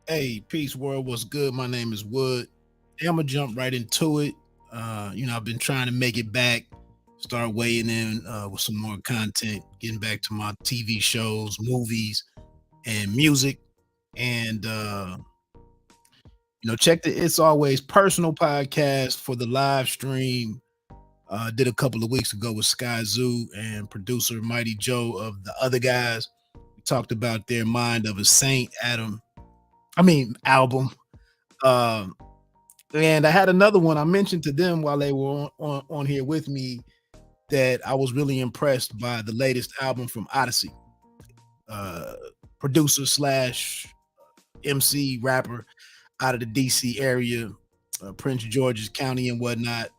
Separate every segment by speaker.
Speaker 1: Hey, peace world. What's good? My name is Wood. Hey, I'm gonna jump right into it. I've been trying to make it back, start weighing in with some more content, getting back to my TV shows, movies, and music. And check the It's Always Personal podcast for the live stream. Did a couple of weeks ago with Sky Zoo and producer Mighty Joe of the other guys. We talked about their Mind of a Saint album. Um, And I had another one I mentioned to them while they were on here with me that I was really impressed by the latest album from Oddisee, uh, producer slash MC rapper out of the DC area, Prince George's County and whatnot.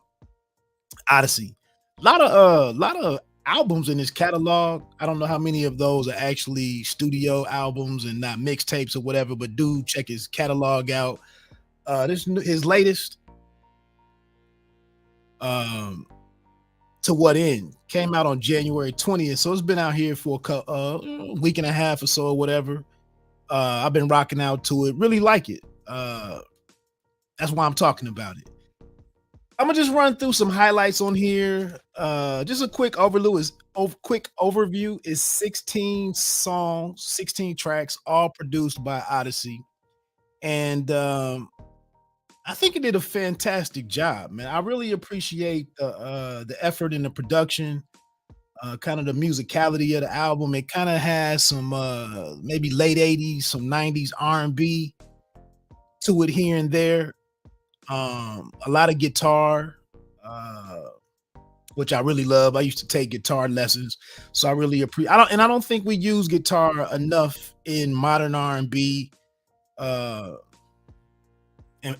Speaker 1: Odyssey, lot of albums in his catalog. I don't know how many of those are actually studio albums and not mixtapes or whatever, but do check his catalog out. His latest um to what end came out on January 20th, so it's been out here for a week and a half or so or whatever. I've been rocking out to it, really like it. That's why I'm talking about it. I'm gonna just run through some highlights on here. Just a quick overview is 16 songs, 16 tracks, all produced by Odyssey. And I think it did a fantastic job, man. I really appreciate the effort in the production, kind of the musicality of the album. It kind of has some maybe late 80s, some 90s R&B to it here and there. A lot of guitar, uh, which I really love. I used to take guitar lessons, so I really appreciate. I don't think we use guitar enough in modern R&B. Uh,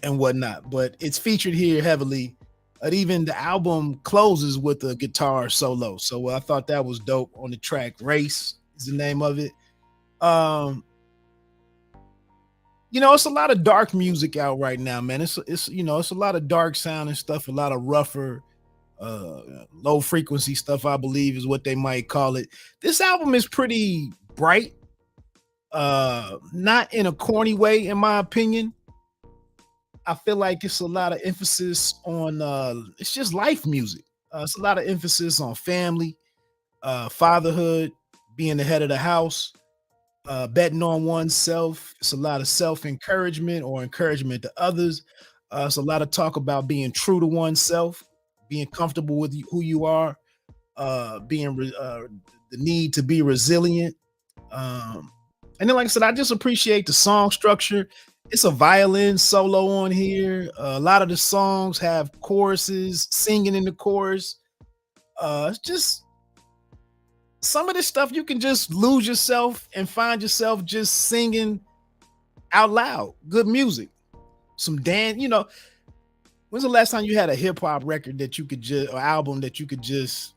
Speaker 1: and whatnot, but it's featured here heavily. And even the album closes with a guitar solo, so I thought that was dope on the track. Race is the name of it. Um, it's a lot of dark music out right now, man. It's a lot of dark sound and stuff, a lot of rougher, low frequency stuff, I believe is what they might call it. This album is pretty bright, not in a corny way, in my opinion. I feel like it's a lot of emphasis on it's just life music. It's a lot of emphasis on family, fatherhood, being the head of the house, betting on oneself. It's a lot of self-encouragement or encouragement to others. It's a lot of talk about being true to oneself, being comfortable with who you are, the need to be resilient. And then, like I said, I just appreciate the song structure. It's a violin solo on here. A lot of the songs have choruses, singing in the chorus. It's just some of this stuff you can just lose yourself and find yourself just singing out loud. Good music. Some dance, when's the last time you had a hip hop record that you could or album that you could just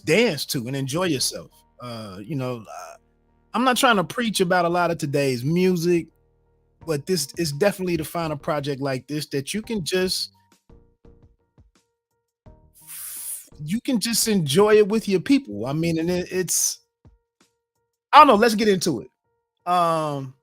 Speaker 1: dance to and enjoy yourself? I'm not trying to preach about a lot of today's music, but this is definitely to find a project like this that you can just enjoy it with your people. I mean, and it's I don't know. Let's get into it. Um,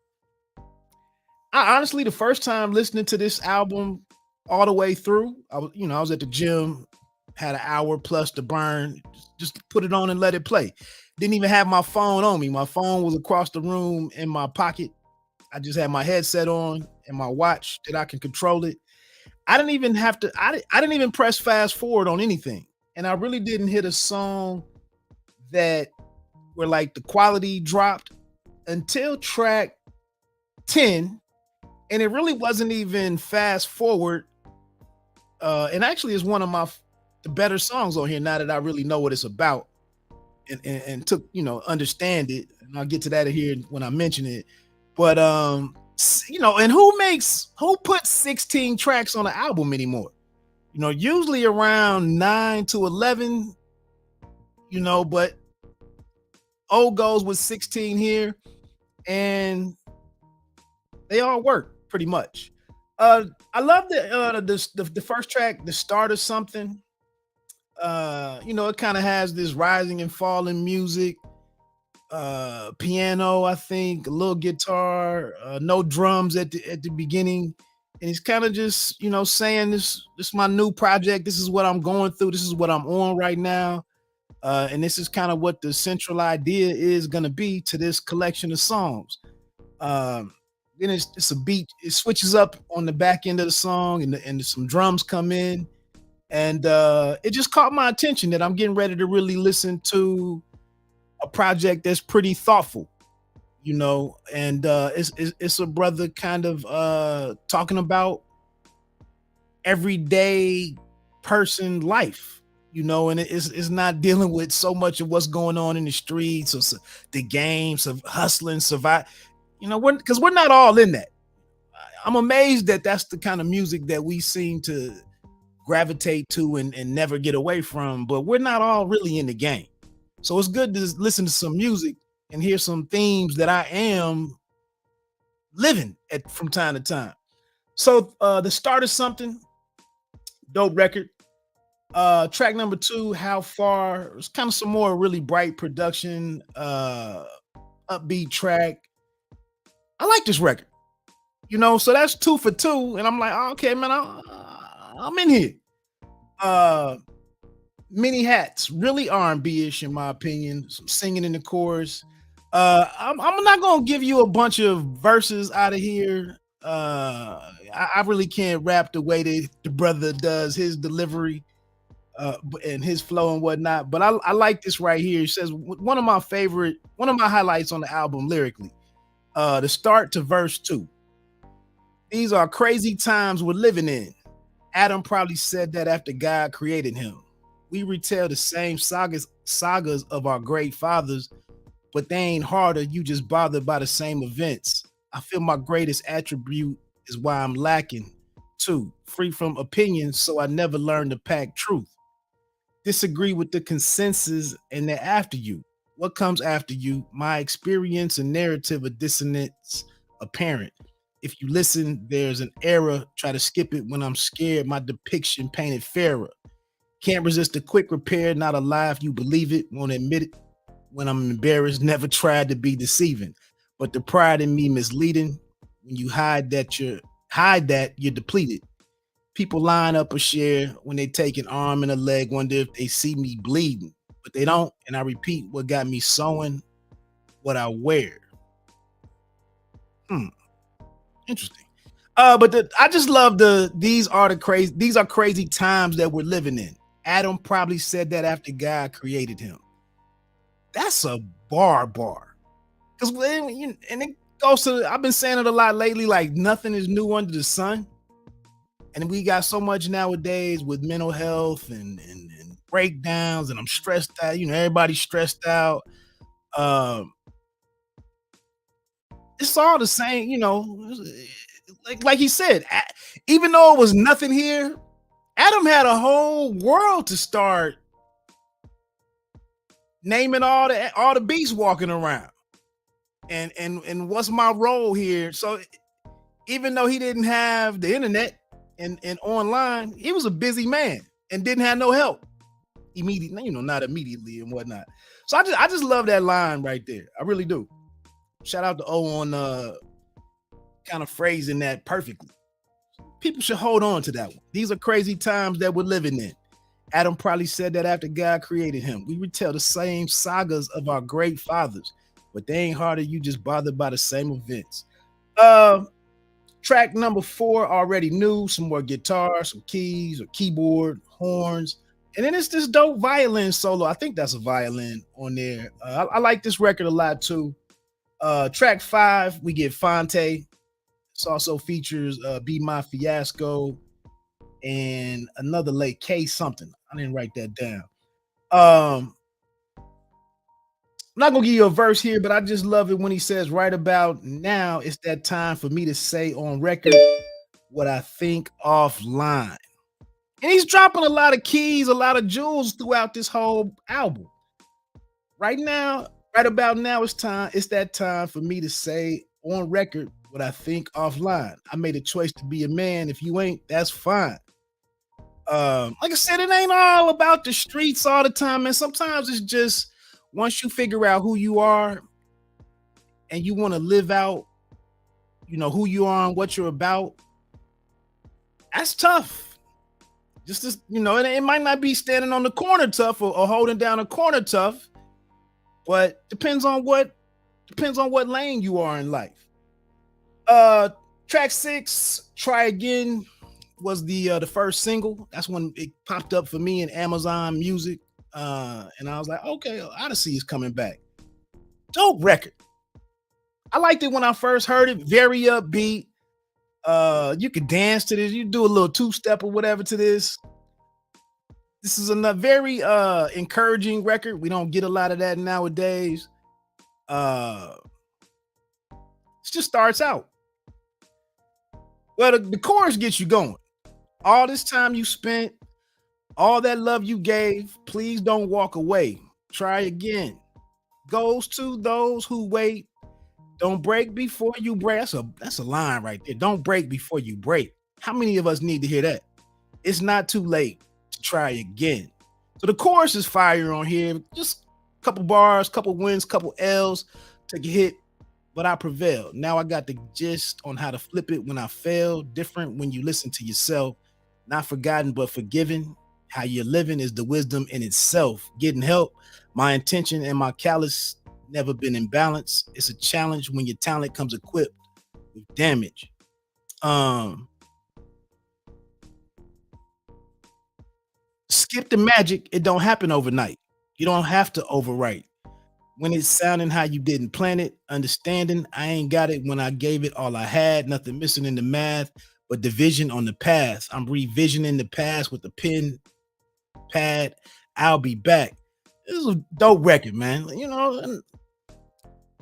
Speaker 1: I honestly, the first time listening to this album all the way through, I was at the gym, had an hour plus to burn, just put it on and let it play. Didn't even have my phone on me. My phone was across the room in my pocket. I just had my headset on and my watch that I can control it. I didn't even have to. I didn't even press fast forward on anything, and I really didn't hit a song that where like the quality dropped until track 10, and it really wasn't even fast forward. And actually, it's one of the better songs on here now that I really know what it's about and took understand it. And I'll get to that here when I mention it. But and who puts 16 tracks on an album anymore? Usually around 9 to 11, but O goes with 16 here, and they all work pretty much. I love the first track, the start of something. It kind of has this rising and falling music. piano, I think, a little guitar, no drums at the beginning. And he's kind of just, saying this is my new project. This is what I'm going through. This is what I'm on right now. And this is kind of what the central idea is going to be to this collection of songs. Um, then it's a beat. It switches up on the back end of the song, and some drums come in, and it just caught my attention that I'm getting ready to really listen to a project that's pretty thoughtful, and it's a brother kind of talking about everyday person life, and it's not dealing with so much of what's going on in the streets or the games of hustling, survive, because we're not all in that. I'm amazed that that's the kind of music that we seem to gravitate to and never get away from, but we're not all really in the game. So it's good to listen to some music and hear some themes that I am living at from time to time. So the start of something, dope record. Track number 2, How Far. It's kind of some more really bright production, upbeat track. I like this record, so that's 2 for 2. And I'm like, oh, okay, man, I'm in here. Many Hats, really R&B-ish in my opinion. Some singing in the chorus. I'm not gonna give you a bunch of verses out of here. I really can't rap the way that the brother does his delivery, and his flow and whatnot. But I like this right here. It says one of my highlights on the album lyrically. The start to verse 2. These are crazy times we're living in. Adam probably said that after God created him. We retell the same sagas of our great fathers, but they ain't harder. You just bothered by the same events. I feel my greatest attribute is why I'm lacking. 2, free from opinions, so I never learned to pack truth. Disagree with the consensus and they're after you. What comes after you? My experience and narrative of dissonance apparent. If you listen, there's an error. Try to skip it when I'm scared. My depiction painted fairer. Can't resist a quick repair. Not alive. You believe it. Won't admit it. When I'm embarrassed, never tried to be deceiving. But the pride in me misleading. When you hide that, you're depleted. People line up a share when they take an arm and a leg. Wonder if they see me bleeding, but they don't. And I repeat, what got me sewing, what I wear. Interesting. But I just love these are crazy times that we're living in. Adam probably said that after God created him. That's a bar. Because and it goes to, I've been saying it a lot lately, like nothing is new under the sun. And we got so much nowadays with mental health and breakdowns, and I'm stressed out. Everybody's stressed out. It's all the same, like he said, even though it was nothing here, Adam had a whole world to start naming all the beasts walking around. And what's my role here? So even though he didn't have the internet and online, he was a busy man and didn't have no help immediately, not immediately and whatnot. So I just love that line right there. I really do. Shout out to O on kind of phrasing that perfectly. People should hold on to that one. These are crazy times that we're living in. Adam probably said that after God created him. We retell the same sagas of our great fathers, but they ain't harder. You just bothered by the same events. Track number 4, already knew. Some more guitar, some keys or keyboard, horns. And then it's this dope violin solo. I think that's a violin on there. I like this record a lot too. Track 5, we get Phonte. This also features Be My Fiasco and another late K something. I didn't write that down. I'm not gonna give you a verse here, but I just love it when he says, right about now, it's that time for me to say on record what I think offline. And he's dropping a lot of keys, a lot of jewels throughout this whole album. Right about now, it's that time for me to say on record what I think offline. I made a choice to be a man. If you ain't, that's fine. Like I said, it ain't all about the streets all the time, man. Sometimes it's just Once you figure out who you are and you want to live out, who you are and what you're about, that's tough. Just as it might not be standing on the corner tough or holding down a corner tough, but depends on what lane you are in life. Track 6, Try Again, was the first single. That's when it popped up for me in Amazon Music. And I was like, okay, Oddisee is coming back. Dope record. I liked it when I first heard it. Very upbeat. You could dance to this. You do a little two-step or whatever to this. This is a very encouraging record. We don't get a lot of that nowadays. It just starts out. Well, the chorus gets you going. All this time you spent, all that love you gave, please don't walk away. Try again. Goes to those who wait. Don't break before you break. That's a line right there. Don't break before you break. How many of us need to hear that? It's not too late to try again. So the chorus is fire on here. Just a couple bars, couple wins, couple L's. Take a hit, but I prevailed. Now I got the gist on how to flip it when I fail. Different when you listen to yourself. Not forgotten, but forgiven. How you're living is the wisdom in itself. Getting help. My intention and my callous never been in balance. It's a challenge when your talent comes equipped with damage. Skip the magic. It don't happen overnight. You don't have to overwrite. When it's sounding how you didn't plan it, understanding I ain't got it when I gave it all I had, nothing missing in the math, but division on the path. I'm revisioning the past with a pen, pad. I'll be back. This is a dope record, man. And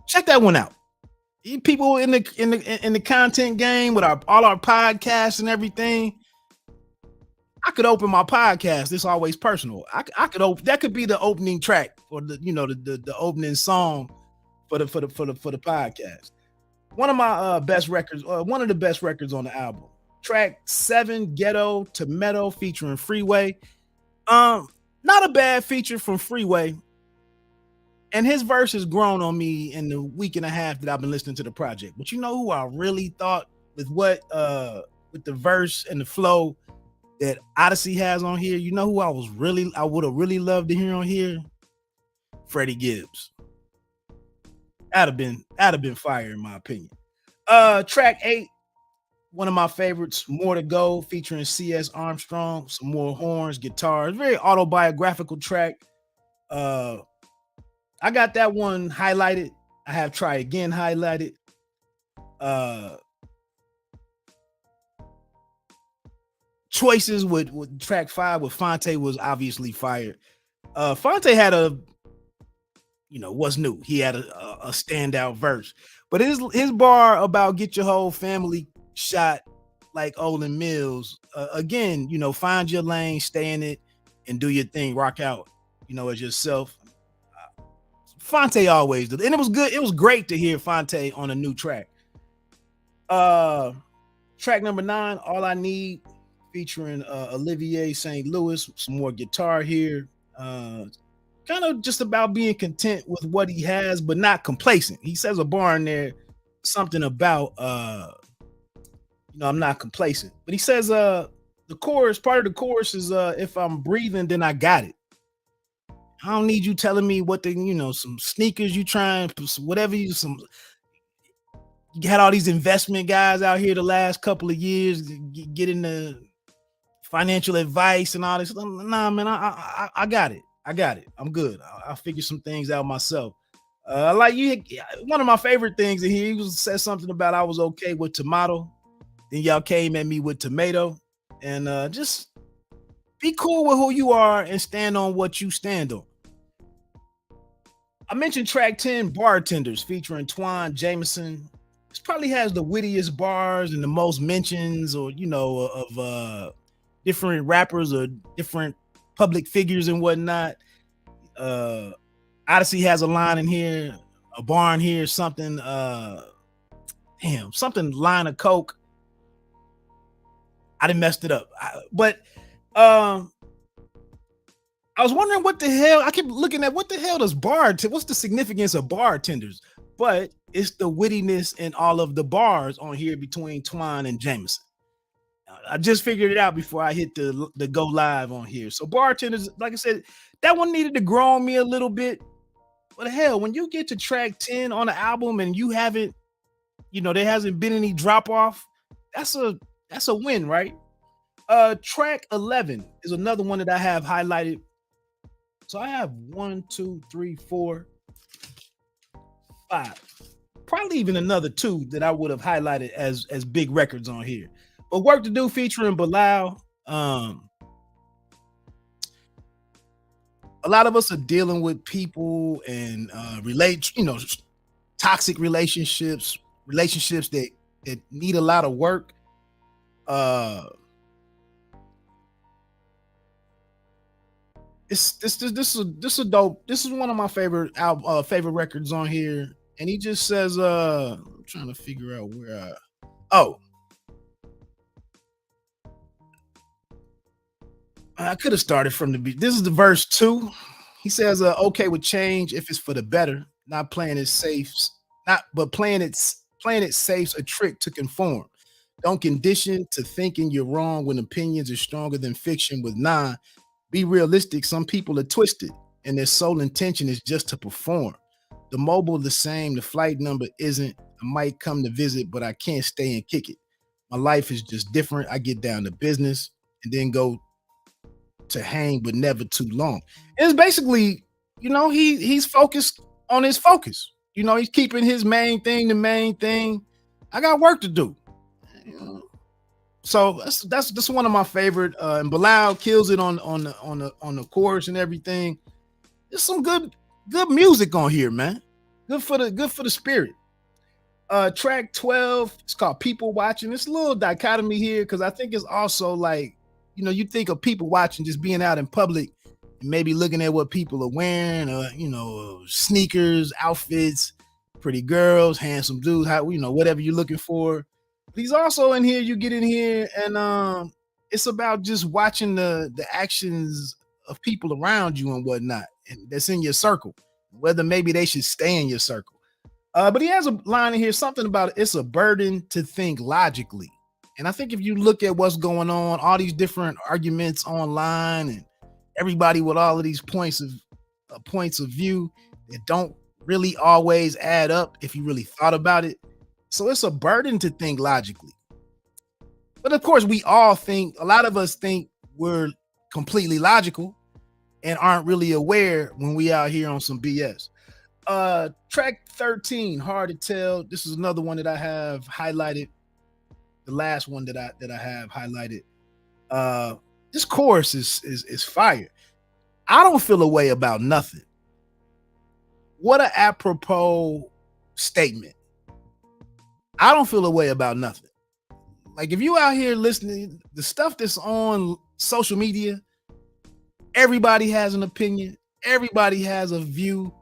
Speaker 1: check that one out. You people in the content game with all our podcasts and everything. I could open my podcast. It's always personal. I could open that could be the opening track or the opening song for the podcast. One of my best records, one of the best records on the album. Track 7, Ghetto to Meadow, featuring Freeway. Not a bad feature from Freeway. And his verse has grown on me in the week and a half that I've been listening to the project. But you know who I really thought with with the verse and the flow that Oddisee has on here? You know who I would have really loved to hear on here? Freddie Gibbs. That'd have been fire in my opinion. Track 8, one of my favorites, More to Go, featuring C.S. Armstrong. Some more horns, guitars, very autobiographical track. I got that one highlighted. I have Try Again highlighted. Choices with track 5 with Phonte was obviously fired. Phonte had what's new? He had a standout verse, but his bar about get your whole family shot like Olin Mills. Again, find your lane, stay in it, and do your thing. Rock out, as yourself. Phonte always did, and it was good. It was great to hear Phonte on a new track. Track number 9, All I Need, featuring Olivier St. Louis. Some more guitar here. Kind of just about being content with what he has, but not complacent. He says a bar in there, something about I'm not complacent. But he says the chorus, part of the chorus is if I'm breathing, then I got it. I don't need you telling me what some sneakers you trying, whatever you had all these investment guys out here the last couple of years getting the financial advice and all this. Nah, man, I got it. I got it. I'm good. I'll figure some things out myself. Like you, one of my favorite things that he said something about I was okay with tomato. Then y'all came at me with tomato, and just be cool with who you are and stand on what you stand on. I mentioned track 10, Bartenders, featuring Twan Jameson. This probably has the wittiest bars and the most mentions, or of different rappers or different public figures and whatnot. Oddisee has a line in here, a bar in here, something something line of coke. I done messed it up. But I I was wondering what the hell. I kept looking at what the hell does what's the significance of bartenders? But it's the wittiness in all of the bars on here between Twine and Jameson. I just figured it out before I hit the go live on here. So bartenders, like I said, that one needed to grow on me a little bit. But hell, when you get to track 10 on the album and you haven't, there hasn't been any drop off, that's a win, right? Track 11 is another one that I have highlighted. So I have one, two, three, four, five, probably even another two that I would have highlighted as big records on here. But Work to Do featuring Bilal. A lot of us are dealing with people and toxic relationships that need a lot of work. This is a dope. This is one of my favorite favorite records on here. And he just says, I'm trying to figure out where I could have started from the beat. This is the verse 2. He says, okay with change if it's for the better, not playing it safe, playing it safe's a trick to conform. Don't condition to thinking you're wrong when opinions are stronger than fiction with nine. Be realistic. Some people are twisted and their sole intention is just to perform. The mobile the same, the flight number isn't. I might come to visit, but I can't stay and kick it. My life is just different. I get down to business and then go to hang, but never too long. It's basically, he's focused on his focus. He's keeping his main thing the main thing. I got work to do. So that's one of my favorite. And Bilal kills it on the chorus and everything. There's some good music on here, man. Good for the spirit. Track 12, it's called People Watching. It's a little dichotomy here because I think it's also like, you think of people watching just being out in public and maybe looking at what people are wearing, sneakers, outfits, pretty girls, handsome dudes, whatever you're looking for. But he's also in here, you get in here and it's about just watching the actions of people around you and whatnot, and that's in your circle, whether maybe they should stay in your circle. But he has a line in here, something about it's a burden to think logically. And I think if you look at what's going on, all these different arguments online and everybody with all of these points of view that don't really always add up if you really thought about it. So it's a burden to think logically. But of course, a lot of us think we're completely logical and aren't really aware when we out here on some BS. Track 13, Hard to Tell. This is another one that I have highlighted. The last one that I have highlighted. This chorus is fire. I don't feel a way about nothing. What an apropos statement. I don't feel a way about nothing. Like if you out here listening, the stuff that's on social media, everybody has an opinion. Everybody has a view.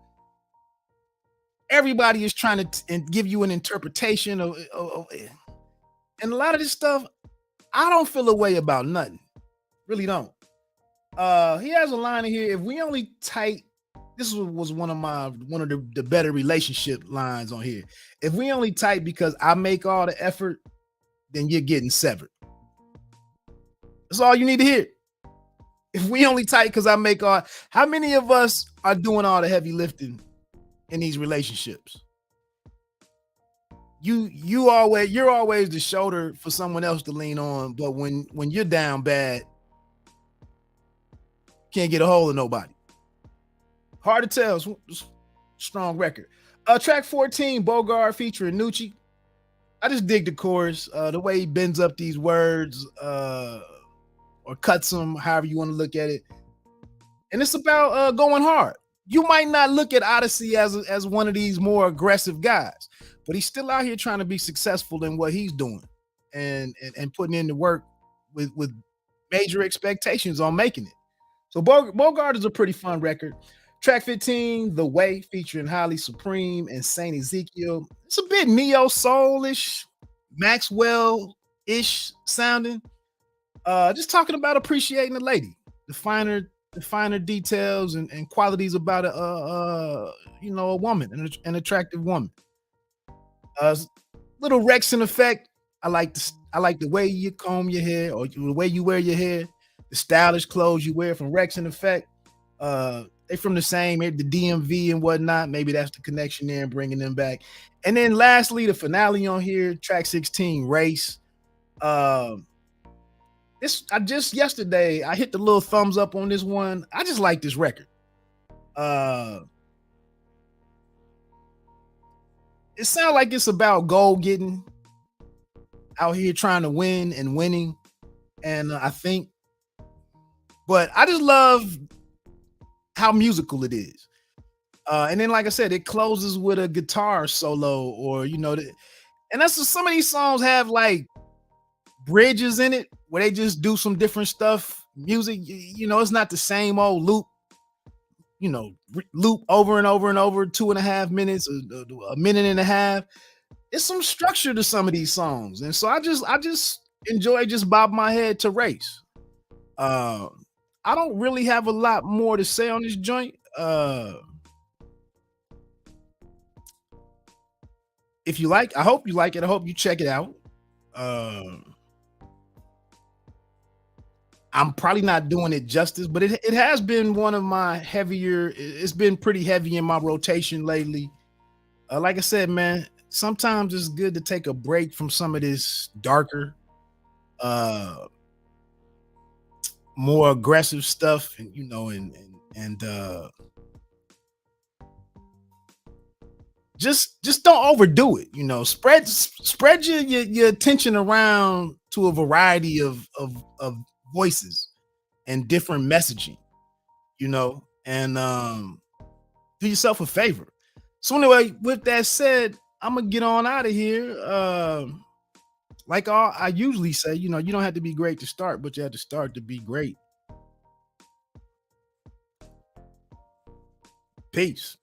Speaker 1: Everybody is trying to give you an interpretation of and a lot of this stuff, I don't feel a way about nothing. Really don't. He has a line in here. If we only tight, this was one of the better relationship lines on here. If we only tight because I make all the effort, then you're getting severed. That's all you need to hear. If we only tight because I make all, how many of us are doing all the heavy lifting in these relationships? You're always the shoulder for someone else to lean on, but when you're down bad, can't get a hold of nobody. Hard to Tell, strong record. Track 14, Bogart featuring Nucci. I just dig the chorus, the way he bends up these words, or cuts them, however you want to look at it. And it's about going hard. You might not look at Oddisee as one of these more aggressive guys, but he's still out here trying to be successful in what he's doing and putting in the work with major expectations on making it. So Bogart is a pretty fun record. Track 15, The Way, featuring Holly Supreme and Saint Ezekiel. It's a bit neo soul-ish, Maxwell-ish sounding. Just talking about appreciating the lady, the finer the finer details and qualities about a woman, an attractive woman. S Little Rex in effect. I like the way you comb your hair or the way you wear your hair, the stylish clothes you wear from Rex in effect. They from the same, maybe the DMV and whatnot. Maybe that's the connection there and bringing them back. And then lastly, the finale on here, track 16, Race. Um, this I just yesterday I hit the little thumbs up on this one. I just like this record. Uh, it sounds like it's about goal getting out here trying to win and winning. And I think, but I just love how musical it is. And then, like I said, it closes with a guitar solo, or and that's just, some of these songs have like bridges in it where they just do some different stuff. Music, it's not the same old loop, loop over and over and over, 2.5 minutes, a minute and a half. It's some structure to some of these songs, and so I just enjoy just bob my head to Race. Uh, I don't really have a lot more to say on this joint. If you like, I hope you like it. I hope you check it out. Uh, I'm probably not doing it justice, but it has been one of my heavier. It's been pretty heavy in my rotation lately. Like I said, man, sometimes it's good to take a break from some of this darker, uh, more aggressive stuff, and just don't overdo it. Spread your attention around to a variety of voices and different messaging. And do yourself a favor. So anyway, with that said, I'm gonna get on out of here. Like I usually say, you don't have to be great to start, but you have to start to be great. Peace.